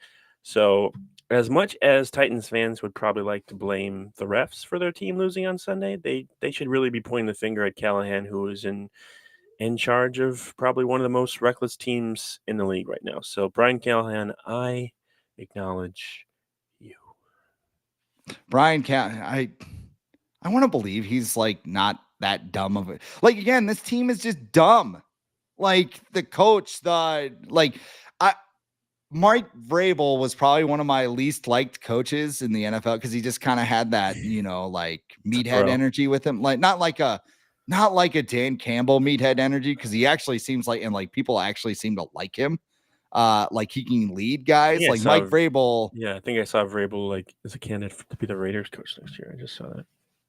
So as much as Titans fans would probably like to blame the refs for their team losing on Sunday, they should really be pointing the finger at Callahan, who is in charge of probably one of the most reckless teams in the league right now. So Brian Callahan, I acknowledge you. Brian Callahan, I want to believe he's like not that dumb of it. Like, again, this team is just dumb. Like the coach, Mike Vrabel was probably one of my least liked coaches in the NFL because he just kind of had that, like meathead energy with him. Like not like a Dan Campbell meathead energy, because he actually seems like, and like people actually seem to like him. Like he can lead guys. Like Mike Vrabel. Yeah, I think I saw Vrabel like as a candidate to be the Raiders coach next year. I just saw that.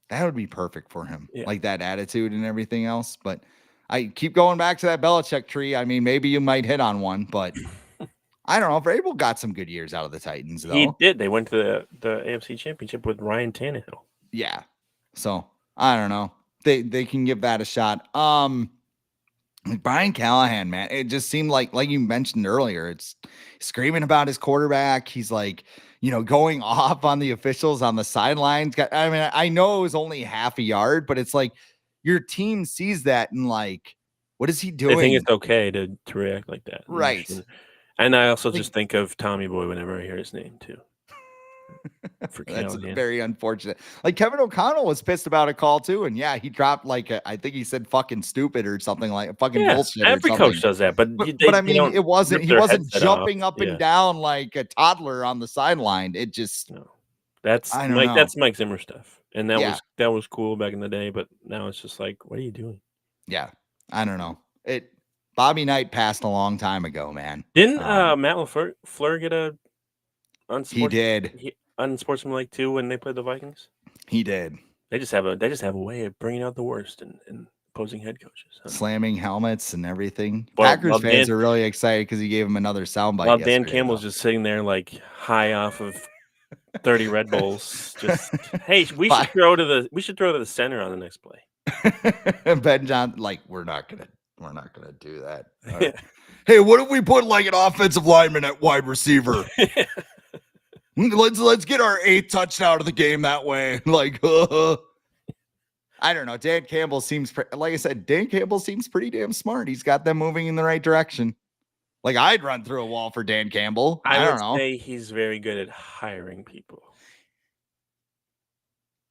That would be perfect for him, Yeah. like that attitude and everything else. But I keep going back to that Belichick tree. I mean, maybe you might hit on one, but I don't know. Vrabel got some good years out of the Titans, He though. did. They went to the AFC Championship with Ryan Tannehill. Yeah. So I don't know. They can give that a shot. Brian Callahan, man, it just seemed like you mentioned earlier, it's screaming about his quarterback. He's like, going off on the officials on the sidelines. I mean, I know it was only half a yard, but it's like your team sees that and like, what is he I think doing? it's okay to react like that. Right. And I also Like, just think of Tommy Boy whenever I hear his name too. For that's Callahan. very unfortunate. Like Kevin O'Connell was pissed about a call too, and yeah, he dropped like I think he said "fucking stupid" or something like "fucking Yeah, bullshit" or every coach something. does that, but But they I mean, don't it wasn't rip he their wasn't headset off. jumping up and Yeah, down like a toddler on the sideline. It just no, that's I don't Mike. know. That's Mike Zimmer stuff, and Yeah, that was cool back in the day. But now it's just like, what are you doing? yeah. I don't know. Bobby Knight passed a long time ago, man. Didn't Matt LaFleur get a He did. unsportsmanlike too when they played the Vikings? He did. They just have a way of bringing out the worst in opposing head coaches. Huh? Slamming helmets and everything. Well, Packers fans are really excited because he gave him another soundbite Dan yesterday, Campbell's though. just sitting there like high off of 30 Red Bulls. Just hey, we Bye. should throw to the center on the next play. Ben Johnson, like, we're not gonna do that. Right. Hey, what if we put like an offensive lineman at wide receiver? Let's get our 8th touchdown of the game that way. Like, I don't know. Dan Campbell seems, like I said, Dan Campbell seems pretty damn smart. He's got them moving in the right direction. Like, I'd run through a wall for Dan Campbell. I would don't know. say he's very good at hiring people.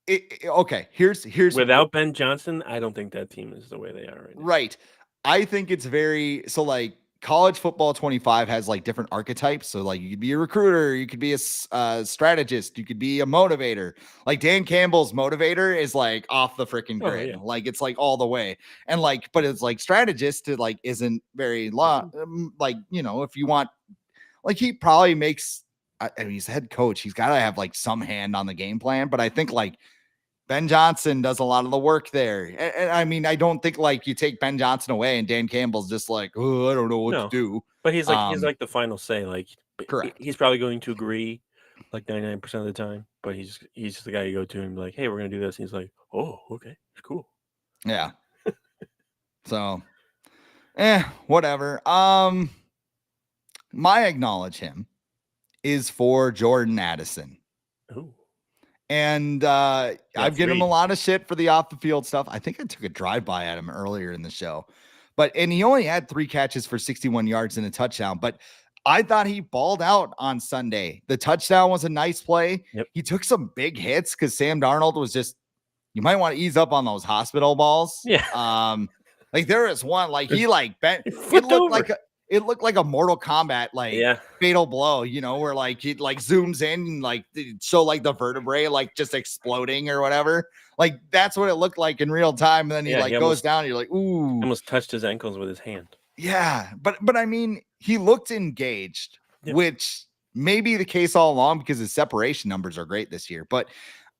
Okay, here's Without Ben Johnson, I don't think that team is the way they are right now. Right. I think it's very so like college football 25 has like different archetypes. So like you could be a recruiter, you could be a strategist, you could be a motivator. Like Dan Campbell's motivator is like off the freaking grid. Yeah. Like it's like all the way. And like, but it's like strategist to like isn't very like, if you want, like he probably makes, I mean, he's the head coach. He's got to have like some hand on the game plan. But I think like Ben Johnson does a lot of the work there. And I mean, I don't think like you take Ben Johnson away and Dan Campbell's just like, oh, I don't know what to do. But he's like the final say. Like, Correct. He's probably going to agree like 99% of the time, but he's the guy you go to and be like, hey, we're gonna do this. And he's like, oh, okay, it's cool. Yeah. So, whatever. My acknowledge him is for Jordan Addison. Ooh. And I've given him a lot of shit for the off the field stuff. I think I took a drive by at him earlier in the show, and he only had 3 catches for 61 yards and a touchdown. But I thought he balled out on Sunday. The touchdown was a nice play. Yep. He took some big hits because Sam Darnold was just, you might want to ease up on those hospital balls. Yeah. Like there is one, like he like bent, it looked like a Mortal Kombat fatal blow, where like he like zooms in and like show like the vertebrae like just exploding or whatever. Like that's what it looked like in real time. And then he goes down. And you're like, ooh, almost touched his ankles with his hand. Yeah, but I mean, he looked engaged, which may be the case all along because his separation numbers are great this year. But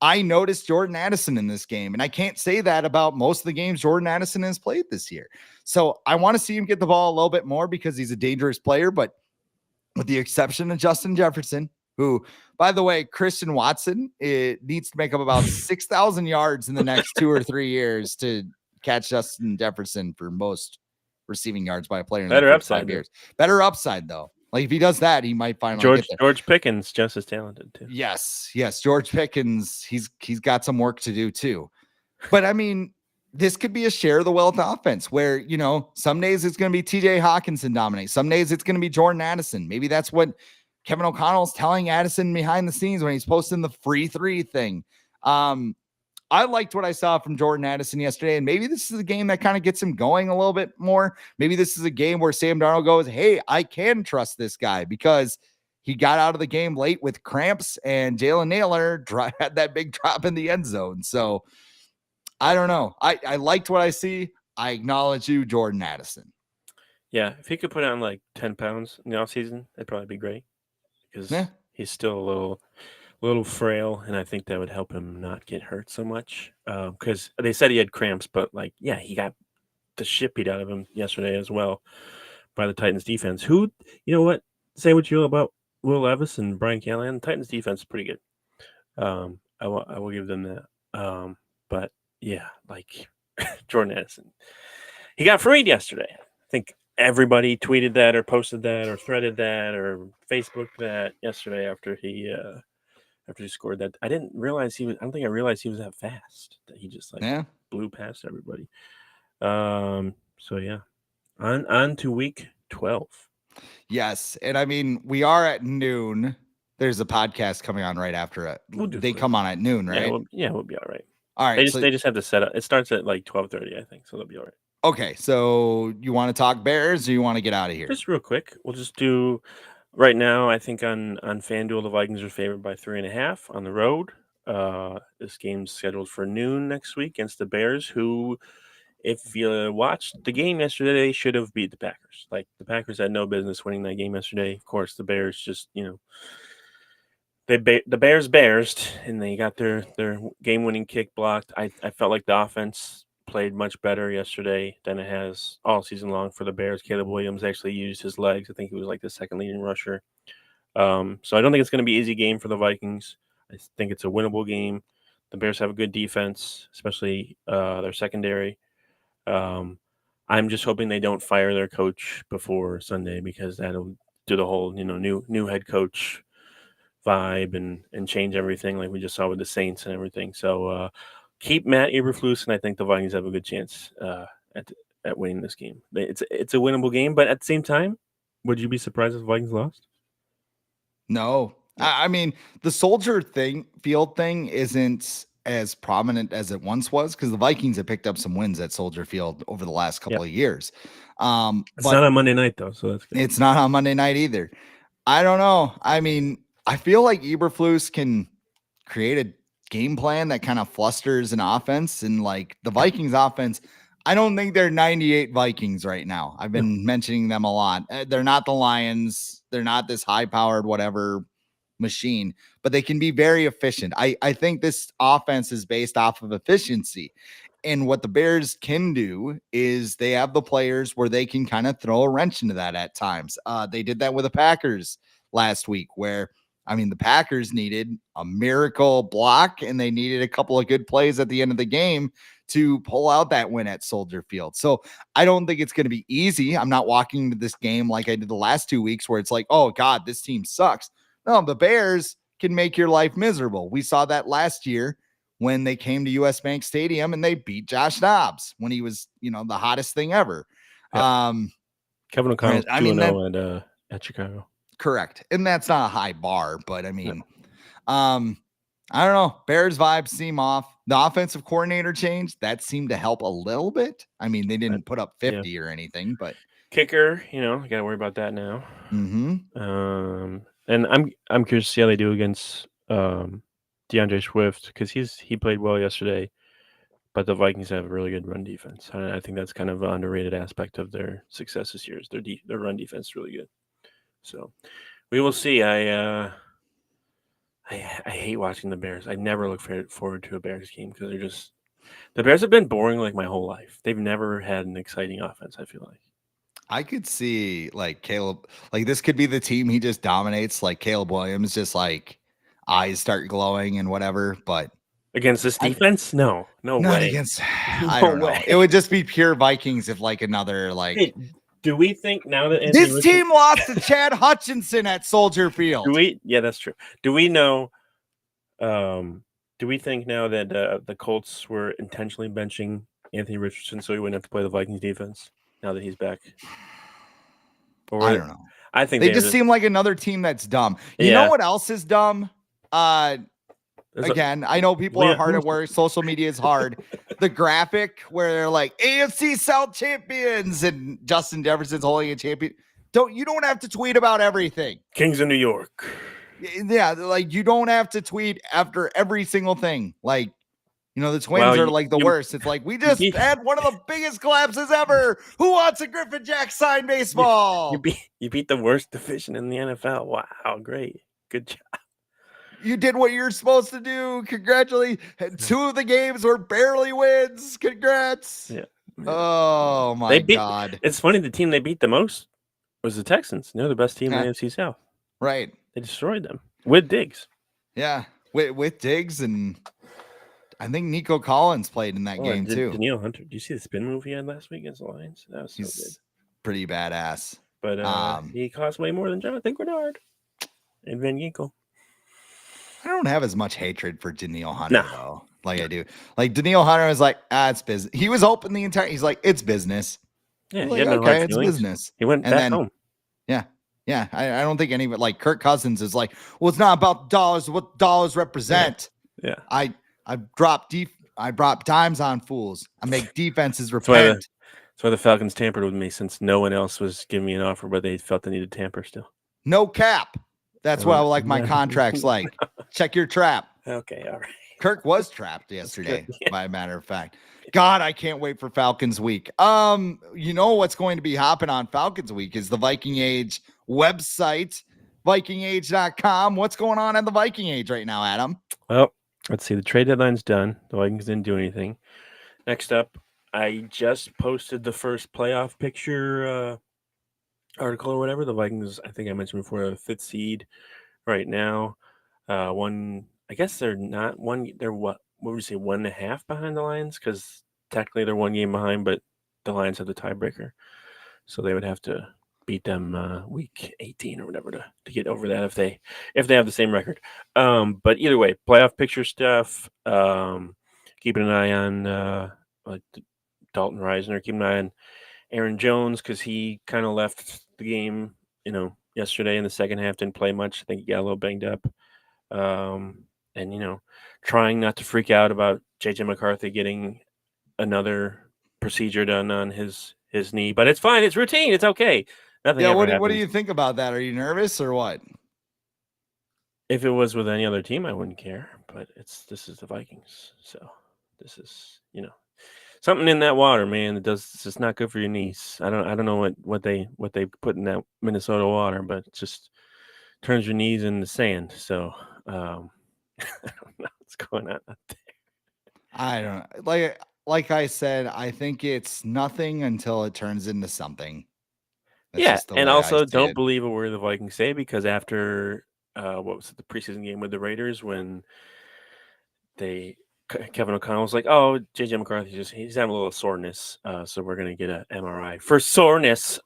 I noticed Jordan Addison in this game, and I can't say that about most of the games Jordan Addison has played this year. So I want to see him get the ball a little bit more because he's a dangerous player. But with the exception of Justin Jefferson, who, by the way, Christian Watson, it needs to make up about 6,000 yards in the next 2 or 3 years to catch Justin Jefferson for most receiving yards by a player in the first 5 years. Better upside, though. Like if he does that, he might finally get there. George Pickens just as talented too. Yes, George Pickens. He's got some work to do too. But I mean, this could be a share of the wealth offense where some days it's going to be TJ Hawkinson dominate. Some days it's going to be Jordan Addison. Maybe that's what Kevin O'Connell's telling Addison behind the scenes when he's posting the free 3 thing. I liked what I saw from Jordan Addison yesterday, and maybe this is a game that kind of gets him going a little bit more. Maybe this is a game where Sam Darnold goes, hey, I can trust this guy because he got out of the game late with cramps, and Jalen Naylor had that big drop in the end zone. So I don't know. I liked what I see. I acknowledge you, Jordan Addison. Yeah, if he could put on like 10 pounds in the offseason, that'd probably be great because he's still a little little frail, and I think that would help him not get hurt so much. Because they said he had cramps, but he got the shit beat out of him yesterday as well by the Titans defense. Who, you know what? Say what you will about Will Levis and Brian Callahan. The Titans defense is pretty good. I will give them that. But yeah, Jordan Addison, he got freed yesterday. I think everybody tweeted that or posted that or threaded that or Facebooked that yesterday after he scored that. I didn't realize he was. I don't think I realized he was that fast. That he just blew past everybody. So yeah, on to week 12. Yes, and I mean we are at noon. There's a podcast coming on right after it. They come on at noon, right? We'll be all right. All right. They just have to set up. It starts at 12:30, I think, so they'll be all right. Okay, so you want to talk Bears or you want to get out of here? Just real quick, we'll just do right now. I think on FanDuel, the Vikings are favored by 3.5 on the road. This game's scheduled for noon next week against the Bears, who, if you watched the game yesterday, they should have beat the Packers. The Packers had no business winning that game yesterday. Of course, the Bears just, the Bears, and they got their game-winning kick blocked. I felt like the offense played much better yesterday than it has all season long for the Bears. Caleb Williams actually used his legs. I think he was the second leading rusher. So I don't think it's going to be an easy game for the Vikings. I think it's a winnable game. The Bears have a good defense, especially their secondary. I'm just hoping they don't fire their coach before Sunday because that'll do the whole new head coach vibe and change everything like we just saw with the Saints and everything. So keep Matt Eberflus, and I think the Vikings have a good chance at winning this game. It's a winnable game, but at the same time, would you be surprised if the Vikings lost? No. I mean, the Soldier Field thing isn't as prominent as it once was because the Vikings have picked up some wins at Soldier Field over the last couple of years. It's not on Monday night though, so that's good. It's not on Monday night either. I don't know. I mean, I feel like Eberflus can create a game plan that kind of flusters an offense, and the Vikings offense, I don't think they're 98 Vikings right now. I've been mentioning them a lot. They're not the Lions. They're not this high-powered whatever machine, but they can be very efficient. I think this offense is based off of efficiency. And what the Bears can do is they have the players where they can kind of throw a wrench into that at times. They did that with the Packers last week where, I mean, the Packers needed a miracle block and they needed a couple of good plays at the end of the game to pull out that win at Soldier Field. So I don't think it's going to be easy. I'm not walking into this game like I did the last 2 weeks where it's like, oh God, this team sucks. No, the Bears can make your life miserable. We saw that last year when they came to US Bank Stadium and they beat Josh Dobbs when he was, the hottest thing ever. Yep. Kevin O'Connell's 2-0 at Chicago. Correct. And that's not a high bar, but I mean, I don't know. Bears vibes seem off. The offensive coordinator change, that seemed to help a little bit. I mean, they didn't put up 50 or anything, but kicker, you got to worry about that now. Mm-hmm. And I'm curious to see how they do against DeAndre Swift because he played well yesterday, but the Vikings have a really good run defense. I think that's kind of an underrated aspect of their success this year. Is their run defense is really good. So we will see. I hate watching the Bears. I never look forward to a Bears game because the Bears have been boring my whole life. They've never had an exciting offense, I feel like. I could see Caleb, this could be the team he just dominates, Caleb Williams, just eyes start glowing and whatever. But against this defense, no way. Against, I don't know. It would just be pure Vikings if another Hey, do we think now that this team lost to Chad Hutchinson at Soldier Field? Yeah, that's true. Do we know? Do we think now that the Colts were intentionally benching Anthony Richardson so he wouldn't have to play the Vikings defense now that he's back? I don't know. I think they just seem like another team that's dumb. You know what else is dumb? Again, I know people are hard at work. Social media is hard. The graphic where they're like AFC South champions and Justin Jefferson's holding a champion. You don't have to tweet about everything. Kings of New York. Yeah, you don't have to tweet after every single thing. The Twins are the worst. It's we just had one of the biggest collapses ever. Who wants a Griffin Jack signed baseball? You beat the worst division in the NFL. Wow, great. Good job. You did what you're supposed to do. Congratulations. 2 of the games were barely wins. Congrats. Yeah. Oh my God. It's funny. The team they beat the most was the Texans. They're the best team in the NFC South. Right. They destroyed them with Diggs. Yeah. With Diggs, and I think Nico Collins played in that game too. Danielle Hunter. Did you see the spin move he had last week against the Lions? That was so good. Pretty badass. But he cost way more than Jonathan Grenard and Van Ginkel. I don't have as much hatred for Danielle Hunter though. Like I do. Like Danielle Hunter was like, it's business. He was open the entire. He's like, it's business. Yeah, like, okay, it's business. He went back home. Yeah. Yeah. I don't think any of it, like Kirk Cousins is like, well, it's not about dollars, what dollars represent. Yeah. I brought dimes on fools. I make defenses repent. That's why the Falcons tampered with me, since no one else was giving me an offer, but they felt they needed to tamper still. No cap. That's what I like my contracts like. Check your trap. Okay, all right. Kirk was trapped yesterday, by a matter of fact. God, I can't wait for Falcons week. You know what's going to be hopping on Falcons week is the Viking Age website, vikingage.com. What's going on at the Viking Age right now, Adam? Well, let's see. The trade deadline's done. The Vikings didn't do anything. Next up, I just posted the first playoff picture article or whatever. The Vikings, I think I mentioned before, the 5th seed right now. I guess they're not one. They're what would we say, 1.5 behind the Lions? Because technically they're 1 game behind, but the Lions have the tiebreaker, so they would have to beat them week 18 or whatever to get over that if they have the same record. But either way, playoff picture stuff. Keeping an eye on like Dalton Reisner. Keeping an eye on Aaron Jones, because he kind of left the game, yesterday in the second half. Didn't play much. I think he got a little banged up. And trying not to freak out about JJ McCarthy getting another procedure done on his knee, but it's fine. It's routine. It's okay. Nothing. Yeah. What do you think about that? Are you nervous or what? If it was with any other team, I wouldn't care. But this is the Vikings, so this is something in that water, man. It's just not good for your knees. I don't know what they put in that Minnesota water, but it just turns your knees into sand. So I don't know what's going on out there. I don't know. Like I said, I think it's nothing until it turns into something. That's and also don't believe a word the Vikings say, because after what was it, the preseason game with the Raiders, when Kevin O'Connell was like, "Oh, JJ McCarthy he's having a little soreness, so we're gonna get an MRI for soreness."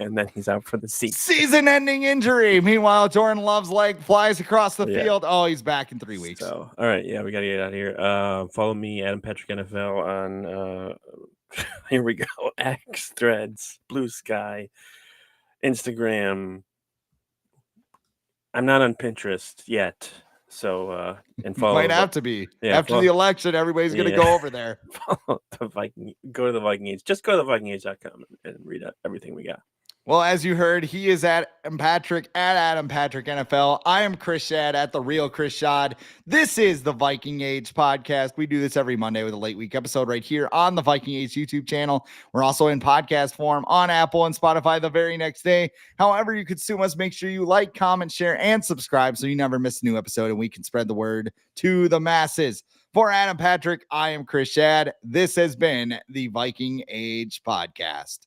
And then he's out for the season-ending injury. Meanwhile, Jordan Love's leg flies across the field. Oh, he's back in 3 weeks. So, all right, we got to get out of here. Follow me, Adam Patrick NFL, on here we go, X, Threads, Blue Sky, Instagram. I'm not on Pinterest yet, so and follow. Might have to be after the election. Everybody's going to go over there. Follow the Viking. Go to the Viking Age. Just go to thevikingage.com and read out everything we got. Well, as you heard, he is at Adam Patrick NFL. I am Chris Schad at The Real Chris Schad. This is the Viking Age podcast. We do this every Monday with a late week episode right here on the Viking Age YouTube channel. We're also in podcast form on Apple and Spotify the very next day. However you consume us, make sure you like, comment, share, and subscribe so you never miss a new episode and we can spread the word to the masses. For Adam Patrick, I am Chris Schad. This has been the Viking Age podcast.